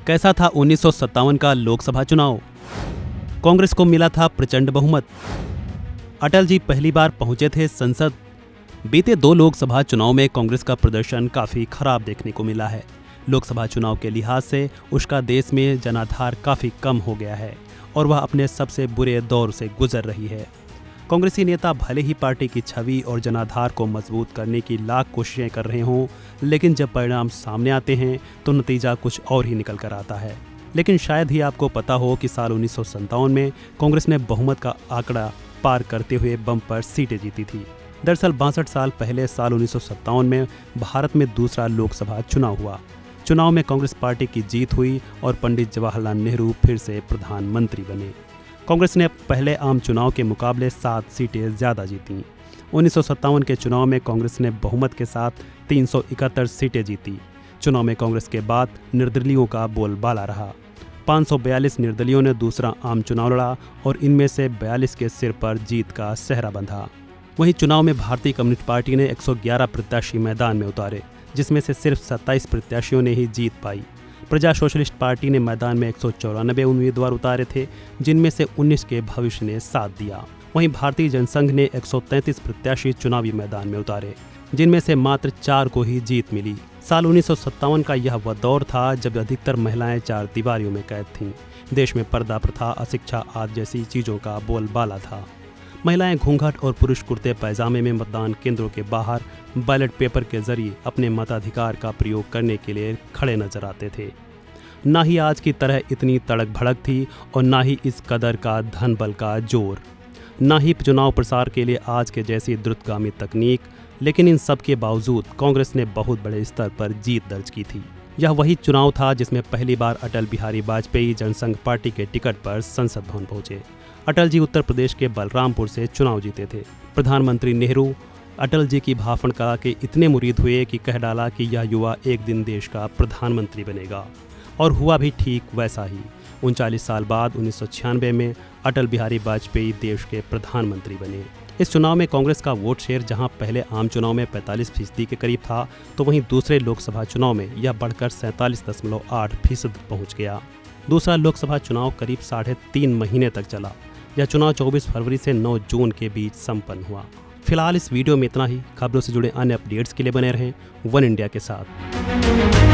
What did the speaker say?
कैसा था 1957 का लोकसभा चुनाव? कांग्रेस को मिला था प्रचंड बहुमत। अटल जी पहली बार पहुंचे थे संसद। बीते 2 लोकसभा चुनाव में कांग्रेस का प्रदर्शन काफी खराब देखने को मिला है। लोकसभा चुनाव के लिहाज से उसका देश में जनाधार काफी कम हो गया है और वह अपने सबसे बुरे दौर से गुजर रही है। कांग्रेसी नेता भले ही पार्टी की छवि और जनाधार को मजबूत करने की लाख कोशिशें कर रहे हों, लेकिन जब परिणाम सामने आते हैं तो नतीजा कुछ और ही निकल कर आता है। लेकिन शायद ही आपको पता हो कि साल 1957 में कांग्रेस ने बहुमत का आंकड़ा पार करते हुए बम्पर सीटें जीती थी। दरअसल 62 साल पहले साल 1957 में भारत में दूसरा लोकसभा चुनाव हुआ। चुनाव में कांग्रेस पार्टी की जीत हुई और पंडित जवाहरलाल नेहरू फिर से प्रधानमंत्री बने। कांग्रेस ने पहले आम चुनाव के मुकाबले 7 सीटें ज़्यादा जीतीं। 1957 के चुनाव में कांग्रेस ने बहुमत के साथ 371 सीटें जीती। चुनाव में कांग्रेस के बाद निर्दलीयों का बोलबाला रहा। 542 निर्दलियों ने दूसरा आम चुनाव लड़ा और इनमें से 42 के सिर पर जीत का सेहरा बंधा। वहीं चुनाव में भारतीय कम्युनिस्ट पार्टी ने 111 प्रत्याशी मैदान में उतारे, जिसमें से सिर्फ 27 प्रत्याशियों ने ही जीत पाई। प्रजा सोशलिस्ट पार्टी ने मैदान में 194 उम्मीदवार उतारे थे, जिनमें से 19 के भविष्य ने साथ दिया। वहीं भारतीय जनसंघ ने 133 प्रत्याशी चुनावी मैदान में उतारे, जिनमें से मात्र 4 को ही जीत मिली। साल 1957 का यह वह दौर था जब अधिकतर महिलाएं 4 दीवारियों में कैद थीं। देश में पर्दा प्रथा, अशिक्षा आदि जैसी चीज़ों का बोलबाला था। महिलाएं घूंघट और पुरुष कुर्ते पैजामे में मतदान केंद्रों के बाहर बैलेट पेपर के जरिए अपने मताधिकार का प्रयोग करने के लिए खड़े नजर आते थे। ना ही आज की तरह इतनी तड़क भड़क थी और ना ही इस कदर का धन बल का जोर, ना ही चुनाव प्रसार के लिए आज के जैसी द्रुतगामी तकनीक। लेकिन इन सब के बावजूद कांग्रेस ने बहुत बड़े स्तर पर जीत दर्ज की थी। यह वही चुनाव था जिसमें पहली बार अटल बिहारी वाजपेयी जनसंघ पार्टी के टिकट पर संसद भवन पहुंचे। अटल जी उत्तर प्रदेश के बलरामपुर से चुनाव जीते थे। प्रधानमंत्री नेहरू अटल जी की भाषण कला के इतने मुरीद हुए कि कह डाला कि यह युवा एक दिन देश का प्रधानमंत्री बनेगा, और हुआ भी ठीक वैसा ही। 39 साल बाद 1996 में अटल बिहारी वाजपेयी देश के प्रधानमंत्री बने। इस चुनाव में कांग्रेस का वोट शेयर जहां पहले आम चुनाव में 45% के करीब था, तो वहीं दूसरे लोकसभा चुनाव में यह बढ़कर 47.8% पहुंच गया। दूसरा लोकसभा चुनाव करीब 3.5 महीने तक चला। यह चुनाव 24 फरवरी से 9 जून के बीच संपन्न हुआ। फिलहाल इस वीडियो में इतना ही। खबरों से जुड़े अन्य अपडेट्स के लिए बने रहें वन इंडिया के साथ।